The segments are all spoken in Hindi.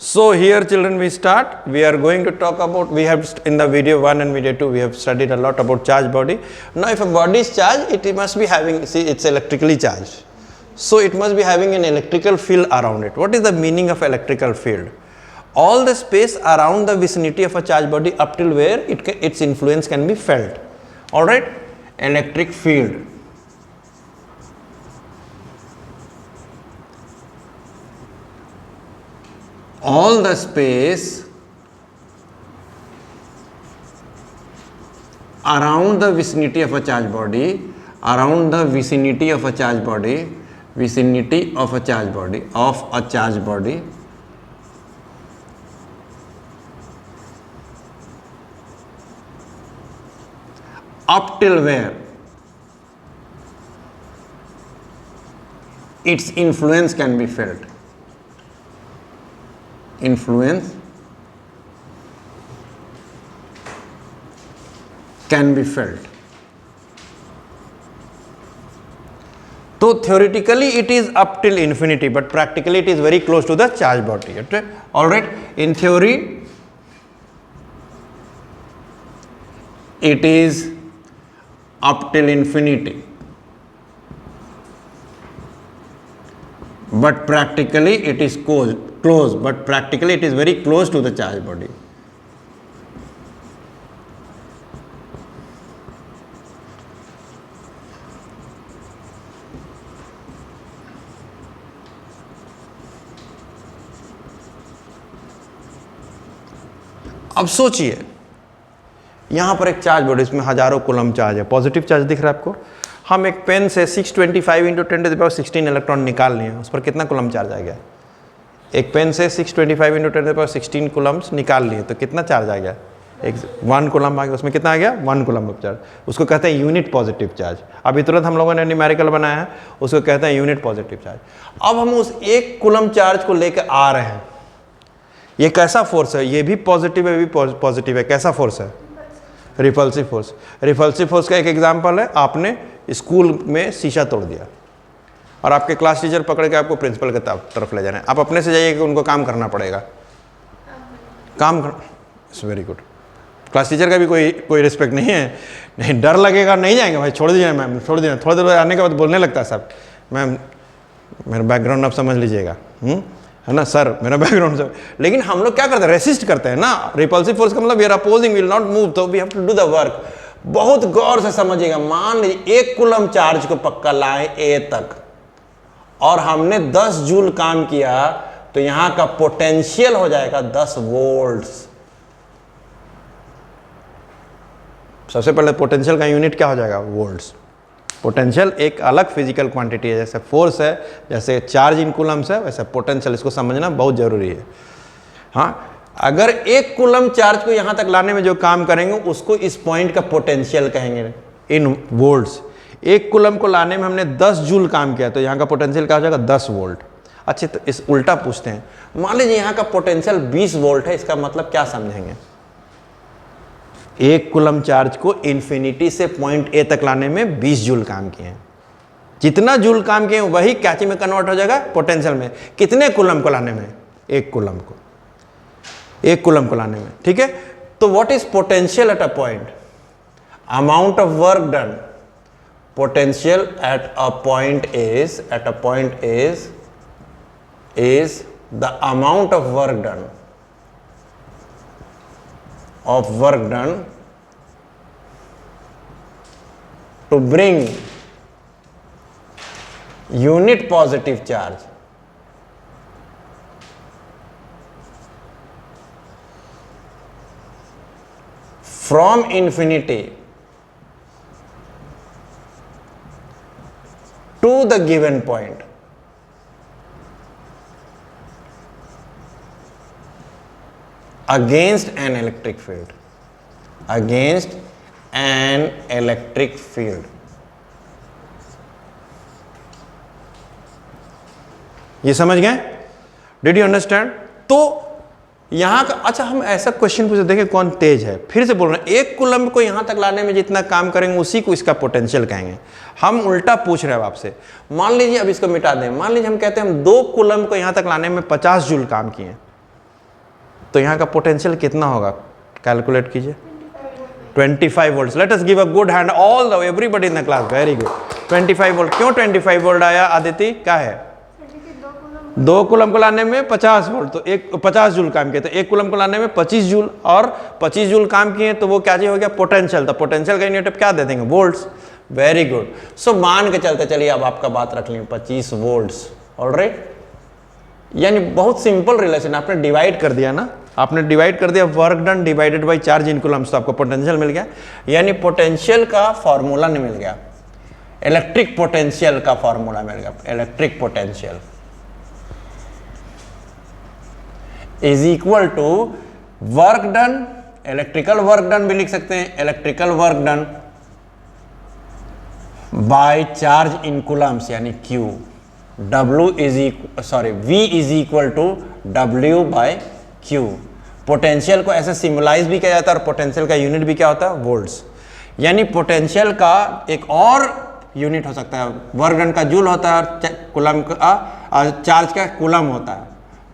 So here children we start. We are going to talk about, we have in the video 1 and video 2 we have studied a lot about charged body. Now if a body is charged, it must be having, see it's electrically charged. So it must be having an electrical field around it. What is the meaning of electrical field? All the space around the vicinity of a charged body up till where its influence can be felt. Alright, electric field. All the space around the vicinity of a charged body, around the vicinity of a charged body, vicinity of a charged body, of a charged body, up till where its influence can be felt. Influence can be felt. So theoretically it is up till infinity, but practically it is very close to the charged body. Okay? Alright, in theory it is up till infinity, but practically it is close, but practically it is very close to the charged body. अब सोचिए यहां पर एक चार्ज बॉडी, इसमें हजारों कूलम चार्ज है, पॉजिटिव चार्ज दिख रहा है आपको। हम एक पेन से 625 × 10⁻16 इलेक्ट्रॉन निकाल लिए, उस पर कितना कूलम चार्ज आ गया? एक पेन से 625 × 10⁻16 कूलम्स निकाल लिए तो कितना चार्ज आ गया? एक 1 कूलम आ गया, उसमें कितना आ गया? 1 कूलम ऑफ चार्ज। उसको कहते हैं यूनिट पॉजिटिव चार्ज। अभी तुरंत हम लोगों ने न्यूमेरिकल बनाया है, उसको कहते हैं यूनिट पॉजिटिव चार्ज। अब हम उस 1 कूलम चार्ज को लेकर आ रहे हैं, ये कैसा फोर्स है? ये भी पॉजिटिव है, ये भी पॉजिटिव है। कैसा फोर्स है? Repulsive force. रिपल्सिव फोर्स का एक एग्जांपल है, आपने स्कूल में शीशा तोड़ दिया और आपके क्लास टीचर पकड़ के आपको प्रिंसिपल की तरफ ले जाना है। आप अपने से जाइए कि उनको काम करना पड़ेगा, काम कर। It's very good. Class teacher का भी कोई रिस्पेक्ट नहीं है, नहीं डर लगेगा, नहीं जाएंगे भाई, छोड़ दीजिए मैम, छोड़ दीजिए। थोड़ी देर आने के बाद बोलने लगता है साहब, मैम मेरा बैकग्राउंड आप समझ लीजिएगा, है ना सर, मेरा बैकग्राउंड से। लेकिन हम लोग क्या करते हैं? रेसिस्ट करते हैं ना। रिपल्सिव फोर्स का मतलब we are opposing, will not move, तो we have to do the work. बहुत गौर से समझिएगा। मान लीजिए 1 कूलम चार्ज को पक्का लाए ए तक और हमने 10 जूल काम किया, तो यहां का पोटेंशियल हो जाएगा 10 वोल्ट्स। सबसे पहले पोटेंशियल का यूनिट क्या हो जाएगा? वोल्ट्स। पोटेंशियल एक अलग फिजिकल क्वांटिटी है, जैसे फोर्स है, जैसे चार्ज इन कूलम्स है, वैसे पोटेंशियल, इसको समझना बहुत जरूरी है। हाँ, अगर 1 कूलम चार्ज को यहां तक लाने में जो काम करेंगे उसको इस पॉइंट का पोटेंशियल कहेंगे इन वोल्ट्स। 1 कूलम को लाने में हमने 10 जूल काम किया, तो यहां का पोटेंशियल क्या हो जाएगा? 10 वोल्ट। अच्छे, तो इस उल्टा पूछते हैं। मान लीजिए यहां का पोटेंशियल 20 वोल्ट है, इसका मतलब क्या समझेंगे? 1 कूलम चार्ज को इन्फिनिटी से पॉइंट ए तक लाने में 20 जूल काम किए हैं। जितना जूल काम किए वही कैची में कन्वर्ट हो जाएगा पोटेंशियल में। कितने कूलम को लाने में? 1 कूलम को, 1 कूलम को लाने में। ठीक है, तो what is potential at a point? Amount of work done. Potential at a point is the amount of work done to bring unit positive charge from infinity to the given point against an electric field, against an electric field। ये समझ गए? Did you understand? तो यहां का, अच्छा हम ऐसा क्वेश्चन पूछे, देखें कौन तेज है। फिर से बोल रहे हैं, 1 कूलम को यहां तक लाने में जितना काम करेंगे उसी को इसका पोटेंशियल कहेंगे। हम उल्टा पूछ रहे हैं आपसे। मान लीजिए, अब इसको मिटा दें, मान लीजिए हम कहते हैं हम 2 कूलम को यहां तक लाने में 50 जूल काम किए, तो यहाँ का पोटेंशियल कितना होगा, कैलकुलेट कीजिए। 25 volt. Let us give a good hand all the everybody in the class, very good. 25 volt. क्यों 25 वोल्ट आया आदिति, क्या है? 2 कूलम को लाने में 50 वोल्ट, तो 50 जूल काम किए, तो 1 कूलम को लाने में 25 जूल, और 25 जूल काम किए तो वो क्या हो गया, पोटेंशियल। तो पोटेंशियल का यूनिट क्या दे देंगे, वोल्ट्स। Very good. सो मान के चलते चलिए, अब आपका बात रख लें 25 वोल्ट्स, ऑलराइट। यानी बहुत सिंपल रिलेशन, आपने डिवाइड कर दिया ना, आपने डिवाइड कर दिया work done divided by charge in Coulomb's, तो आपको पोटेंशियल मिल गया। यानी पोटेंशियल का फॉर्मूला नहीं मिल गया, इलेक्ट्रिक पोटेंशियल का फॉर्मूला मिल गया। Electric potential is equal to work done, electrical work done भी लिख सकते हैं, electrical work done by charge in coulombs, यानी Q। V is equal to W by Q। Potential को ऐसे सिम्बलाइज भी किया जाता है, और पोटेंशियल का यूनिट भी क्या होता है, वोल्ट्स। यानी पोटेंशियल का एक और यूनिट हो सकता है, वर्क डन का जूल होता है, और कूलम का चार्ज का कूलम होता है,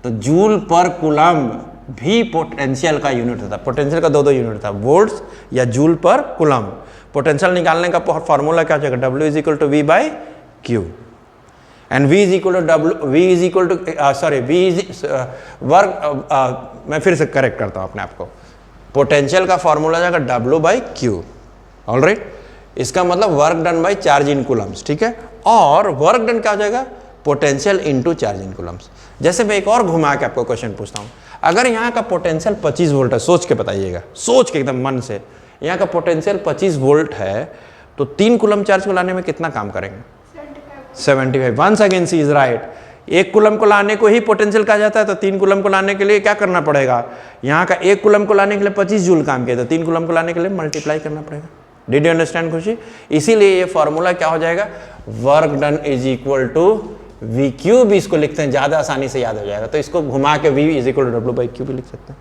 तो जूल पर कूलम भी पोटेंशियल का यूनिट होता है। पोटेंशियल का दो यूनिट होता है, वोल्ट्स या जूल पर कूलम। पोटेंशियल निकालने का फॉर्मूला क्या हो जाएगा, W is equal to V by Q, and V is equal to W, V is equal to V is work, मैं फिर से करेक्ट करता हूँ अपने आप को। पोटेंशियल का फॉर्मूला जाएगा W बाई Q, ऑलराइट। इसका मतलब work done by charge in Coulomb's, ठीक है। और वर्क डन क्या हो जाएगा, potential into charge in Coulomb's. जैसे मैं एक और घुमा के आपको क्वेश्चन पूछता हूँ, अगर यहाँ का पोटेंशियल 25 वोल्ट है, सोच के बताइएगा, सोच के एकदम मन से, यहाँ का पोटेंशियल 25 वोल्ट है, तो 3 कूलम चार्ज को लाने में कितना काम करेंगे, 75। Once again C is right. 1 coulomb को लाने को ही पोटेंशियल कहा जाता है, तो 3 कूलम को लाने के लिए क्या करना पड़ेगा, यहाँ का 1 कूलम को लाने के लिए 25 जूल काम किया, तो 3 कूलम को लाने के लिए मल्टीप्लाई करना पड़ेगा। डिड यू अंडरस्टैंड खुशी? इसीलिए ये फॉर्मूला क्या हो जाएगा, work done is equal to VQ, भी इसको लिखते हैं, ज्यादा आसानी से याद हो जाएगा, तो इसको घुमा के V is equal to W by Q भी लिख सकते हैं।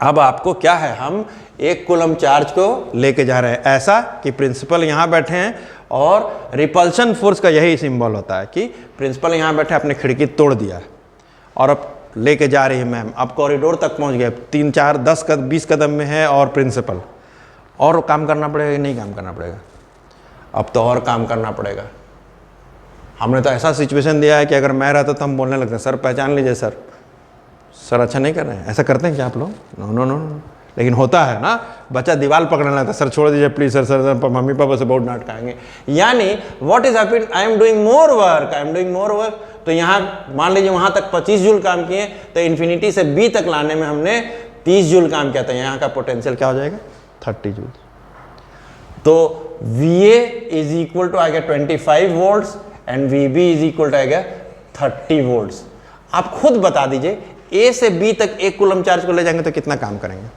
अब आपको क्या है, हम 1 कूलम चार्ज को लेके जा रहे हैं, ऐसा कि प्रिंसिपल यहाँ बैठे हैं, और रिपल्शन फोर्स का यही सिंबल होता है कि प्रिंसिपल यहाँ बैठे, अपने खिड़की तोड़ दिया, और अब लेके जा रही है मैम, अब कॉरिडोर तक पहुँच गए, 3, 4, 10, 20 कदम में है, और प्रिंसिपल, और काम करना पड़ेगा, नहीं काम करना पड़ेगा, अब तो और काम करना पड़ेगा। हमने तो ऐसा सिचुएशन दिया है कि अगर मैं रहता तो हम बोलने लगते, सर पहचान लीजिए सर, सर अच्छा नहीं कर रहे हैं। ऐसा करते हैं क्या आप लोग? No no no no. लेकिन होता है ना, बच्चा दीवार पकड़ने लगता है, सर छोड़ दीजिए please sir, sir mummy papa से बहुत डांट खाएंगे। यानी what is happened, I am doing more work, I am doing more work. तो यहाँ मान लीजिए वहाँ तक 25 जूल काम किए, तो इन्फिनिटी से B तक लाने में हमने 30 जूल काम किया, था यहाँ का पोटेंशियल क्या हो जाएगा, 30 जूल। तो VA इज इक्वल टू आ गया 25 volts, and VB is equal to आएगा 30 वोल्ट्स। आप खुद बता दीजिए, A से B तक 1 कूलम चार्ज को ले जाएंगे तो कितना काम करेंगे,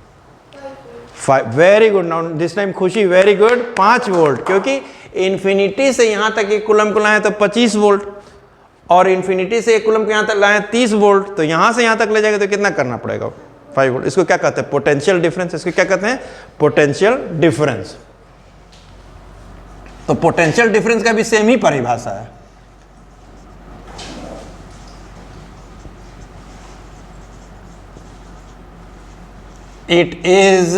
5। Very good, now this time खुशी, वेरी गुड, 5 वोल्ट, क्योंकि इन्फिनिटी से यहाँ तक 1 कूलम को लाए तो 25 वोल्ट, और इन्फिनिटी से 1 कूलम को यहाँ तक लाए 30 वोल्ट, तो यहाँ से यहाँ तक ले जाएंगे तो कितना करना पड़ेगा, 5 वोल्ट। इसको क्या कहते हैं, पोटेंशियल डिफरेंस। इसको क्या कहते हैं, पोटेंशियल डिफरेंस। तो पोटेंशियल डिफरेंस का भी सेम ही परिभाषा है। It is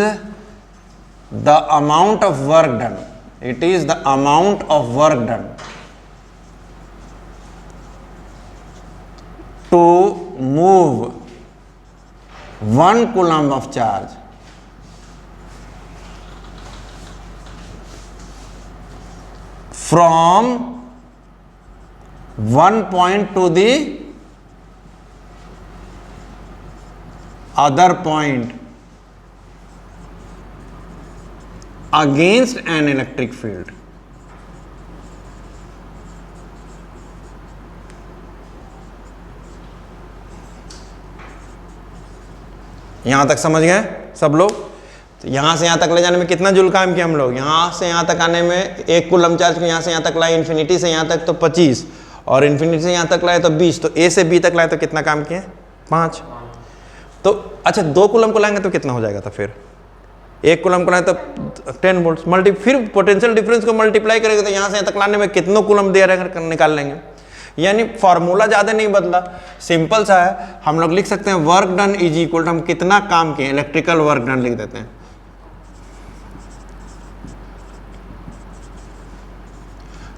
the amount of work done. It is the amount of work done to move 1 coulomb of charge from one point to the other point against an electric field. यहां तक समझ गए सब लोग? तो यहां से यहां तक ले जाने में कितना जूल काम किया हम लोग, यहां से यहां तक आने में 1 कूलम चार्ज को यहां से यहां तक लाए, इन्फिनिटी से यहां तक तो 25, और इन्फिनिटी से यहां तक लाए तो 20, तो A से B तक लाए तो कितना काम किए, 5। तो अच्छा 2 कूलम को लाएंगे तो कितना हो जाएगा, तो फिर 1 कूलम को लाए तो 10 वोल्ट, फिर पोटेंशियल डिफरेंस को मल्टीप्लाई करेंगे तो यहाँ से यहाँ तक लाने में कितनों कूलम दे रहे निकाल लेंगे। यानी फॉर्मूला ज़्यादा नहीं बदला, सिंपल सा है। हम लोग लिख सकते हैं work done is equal to हम कितना काम किए, इलेक्ट्रिकल वर्क डन लिख देते हैं।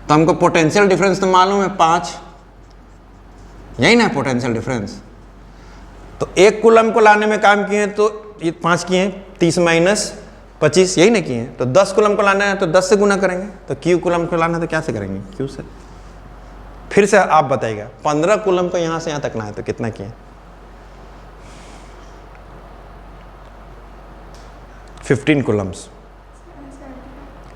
तो हमको पोटेंशियल डिफरेंस तो मालूम है 5, यही ना पोटेंशियल डिफरेंस। तो 1 कूलम को लाने में काम किए तो ये 5 किए, 30 माइनस 25 यही ना किए हैं। तो 10 कूलम को लाना है तो 10 से गुना करेंगे। तो Q कूलम को लाना है तो क्या से करेंगे, Q से। फिर से आप बताइएगा 15 कूलम को यहाँ से यहाँ तक लाना है तो कितना किए, 15 कूलम्स।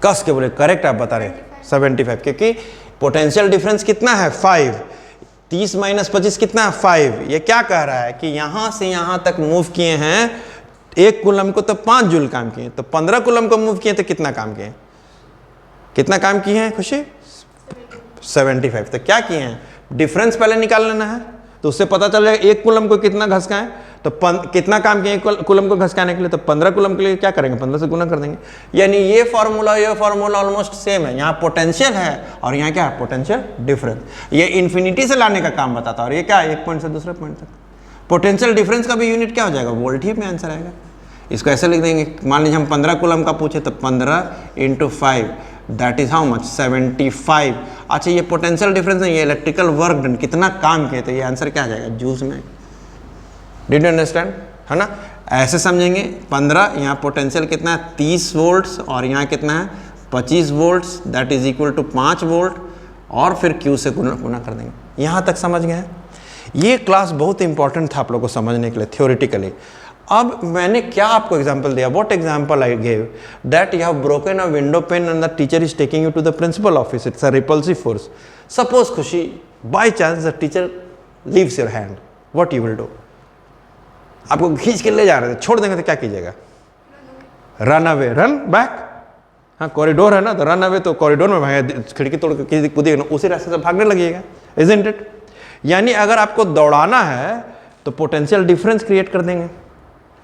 कस के बोले करेक्ट आप बता रहे 75, क्योंकि पोटेंशियल डिफरेंस कितना है 5, 30 माइनस 25 कितना है 5। ये क्या कह रहा है कि यहां से यहां तक मूव किए हैं 1 कूलम को तो 5 जूल काम किए, तो 15 कूलम को मूव किए तो कितना काम किए, कितना काम किए हैं खुशी, 75। तो क्या किए हैं, डिफरेंस पहले निकाल लेना है, तो उससे पता चल जाएगा 1 कूलम को कितना घसकाएं, तो कितना काम किए 1 कूलम को घसकाने के लिए, तो 15 कूलम के लिए क्या करेंगे 15 से गुना कर देंगे। यानी ये फार्मूला ऑलमोस्ट सेम है। यहाँ पोटेंशियल है और यहाँ क्या है पोटेंशियल डिफरेंस। ये इन्फिनिटी से लाने का काम बताता है और ये क्या है 1 पॉइंट से दूसरे पॉइंट तक। पोटेंशियल डिफरेंस का भी यूनिट क्या हो जाएगा, वोल्ट ही में आंसर आएगा। इसको ऐसे लिख देंगे, मान लीजिए हम 15 कूलम का पूछे तो 15 × 5 दैट इज हाउ मच 75। अच्छा ये पोटेंशियल डिफरेंस है, ये इलेक्ट्रिकल वर्क डन कितना काम किए, तो ये आंसर क्या आ जाएगा जूल्स में। डिड यू अंडरस्टैंड, है ना। ऐसे समझेंगे 15 यहाँ पोटेंशियल कितना है 30 वोल्ट्स और यहाँ कितना है 25 volts that is equal to 5 volt और फिर Q से गुना कर देंगे। यहाँ तक समझ गए हैं। ये क्लास बहुत इंपॉर्टेंट था आप लोगों को समझने के लिए थ्योरेटिकली। अब मैंने क्या आपको एग्जांपल दिया, what example I give, that you have broken a window pane and the teacher is taking you to the principal office, it's a repulsive force. Suppose Khushi by chance the teacher leaves your hand, what you will do, आपको खींच के ले जा रहे थे, छोड़ देंगे तो क्या कीजिएगा, रन अवे, रन बैक। हाँ कॉरिडोर है ना, तो रन अवे तो कॉरिडोर में भागेगा, खिड़की तोड़ के कूदिएगा ना, उसी रास्ते से भागने लगेगा, इजंट इट। यानी अगर आपको दौड़ाना है तो पोटेंशियल डिफरेंस क्रिएट कर देंगे,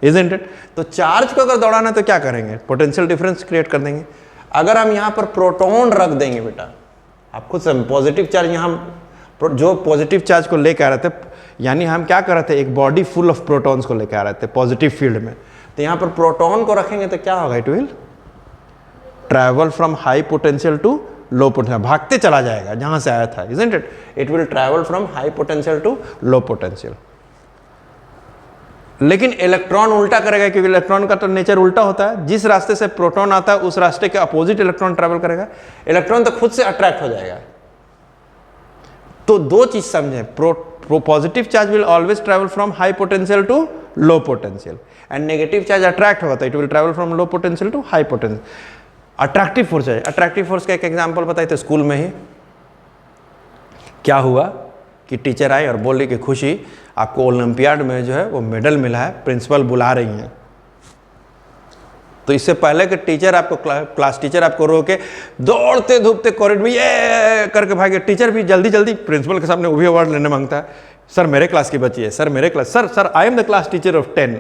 इजंट इट। तो चार्ज को अगर दौड़ाना है तो क्या करेंगे, पोटेंशियल डिफरेंस क्रिएट कर देंगे। अगर हम यहाँ पर प्रोटॉन रख देंगे बेटा, आप खुद से पॉजिटिव चार्ज यहाँ जो पॉजिटिव चार्ज को लेकर आ रहे थे, यानी हम क्या कर रहे थे एक बॉडी फुल ऑफ प्रोटॉन्स को लेकर आ रहे थे पॉजिटिव फील्ड में, तो यहाँ पर प्रोटॉन को रखेंगे तो क्या होगा, it will travel from high potential to low potential, भागते चला जाएगा जहां से आया था, isn't it. It will travel from high potential to low potential. लेकिन इलेक्ट्रॉन उल्टा करेगा, क्योंकि इलेक्ट्रॉन का तो नेचर उल्टा होता है, जिस रास्ते से प्रोटॉन आता है उस रास्ते के अपोजिट इलेक्ट्रॉन ट्रैवल करेगा। इलेक्ट्रॉन तो खुद से अट्रैक्ट हो जाएगा। तो दो चीज समझें, positive charge will always travel from high potential to low potential and negative charge attract होता है, it will travel from low potential to high potential. Attractive force है, अट्रैक्टिव फोर्स का एक एग्जांपल बताए थे स्कूल में ही। क्या हुआ कि टीचर आई और बोली कि खुशी आपको ओलंपियाड में जो है वो मेडल मिला है, प्रिंसिपल बुला रही हैं। तो इससे पहले कि टीचर आपको क्लास टीचर आपको रोके दौड़ते धूपते कॉरिडोर में ये करके भागे, टीचर भी जल्दी जल्दी प्रिंसिपल के सामने वो भी अवार्ड लेने मांगता है, सर मेरे क्लास की बच्ची है, सर मेरे class, sir I am the class teacher of 10।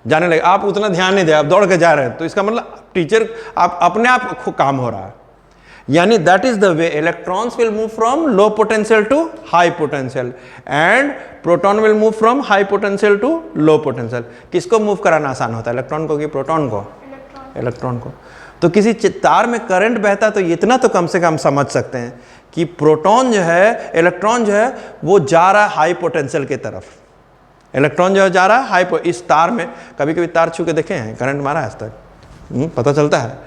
जाने लगे, आप उतना ध्यान नहीं दे, आप दौड़ के जा रहे हैं, तो इसका मतलब टीचर आप अपने आप खूब काम हो रहा है। यानी that is the way electrons will move from low potential to high potential and proton will move from high potential to low potential. किसको मूव कराना आसान होता है, इलेक्ट्रॉन को कि प्रोटॉन को? इलेक्ट्रॉन को। तो किसी तार में करंट बहता है तो इतना तो कम से कम समझ सकते हैं कि प्रोटॉन जो है, इलेक्ट्रॉन जो है वो जा रहा है हाई पोटेंशियल की तरफ। इलेक्ट्रॉन जो है जा रहा है हाई, इस तार में कभी कभी तार छू के देखे हैं, करंट मारा है आज तक, पता चलता है,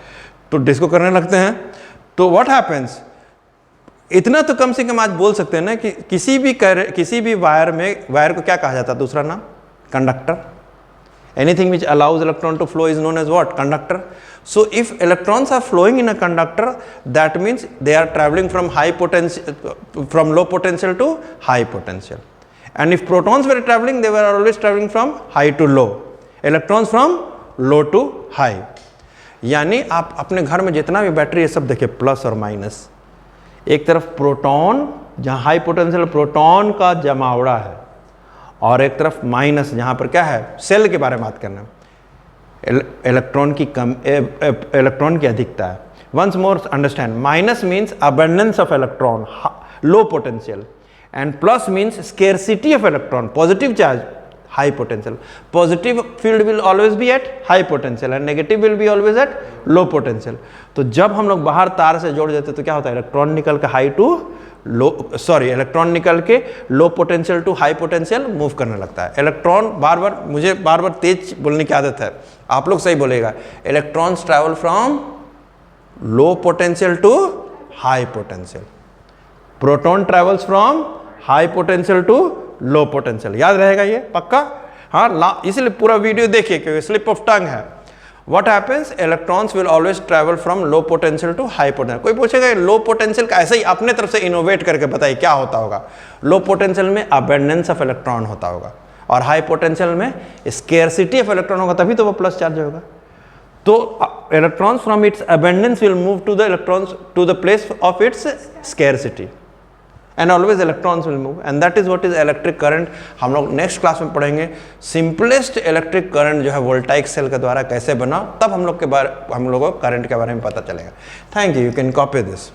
तो डिस्को करने लगते हैं। तो व्हाट हैपेंस, इतना तो कम से कम आज बोल सकते हैं ना कि किसी भी वायर में, वायर को क्या कहा जाता है दूसरा नाम, conductor. Anything which allows electron to flow is known as what, conductor. So if electrons are flowing in a conductor, that means they are traveling from from low potential to high potential. And if protons were traveling, they were always traveling from high to low. Electrons from low to high. यानी आप अपने घर में जितना भी बैटरी है सब देखिए प्लस और माइनस। एक तरफ प्रोटॉन जहाँ हाई पोटेंशियल प्रोटॉन का जमावड़ा है और एक तरफ माइनस जहाँ पर क्या है, सेल के बारे में बात करना, इलेक्ट्रॉन की अधिकता है। Once more understand, minus means abundance of electron, low potential, and plus means scarcity of electron. Positive charge, high potential. Positive field will always be at high potential and negative will be always at low potential. तो जब हम लोग बाहर तार से जोड़ देते तो क्या होता है, इलेक्ट्रॉन निकल के हाई टू लो, इलेक्ट्रॉन निकल के low potential to high potential move करने लगता है. इलेक्ट्रॉन मुझे बार बार तेज बोलने की आदत है, आप लोग सही बोलेगा. Electrons travel from low potential to high potential. Proton travels from high potential to low potential. याद रहेगा ये पक्का. हाँ, इसलिए पूरा वीडियो देखिए क्योंकि स्लिप ऑफ टंग है. What happens? Electrons will always travel from low potential to high potential. कोई पूछेगा लो पोटेंशियल का ऐसे ही अपने तरफ से इनोवेट करके बताइए क्या होता होगा. लो पोटेंशियल में अबेंडेंस ऑफ इलेक्ट्रॉन होता होगा और हाई पोटेंशियल में स्केर्सिटी ऑफ इलेक्ट्रॉन होगा, तभी तो वो प्लस चार्ज होगा. तो electrons from its abundance will move to the electrons to the place of its scarcity and always electrons will move, and that is what is electric current. हम लोग नेक्स्ट क्लास में पढ़ेंगे सिंपलेस्ट इलेक्ट्रिक करंट जो है वोल्टाइक सेल के द्वारा कैसे बना, तब हम लोगों को करंट के बारे में पता चलेगा. Thank you. You can copy this.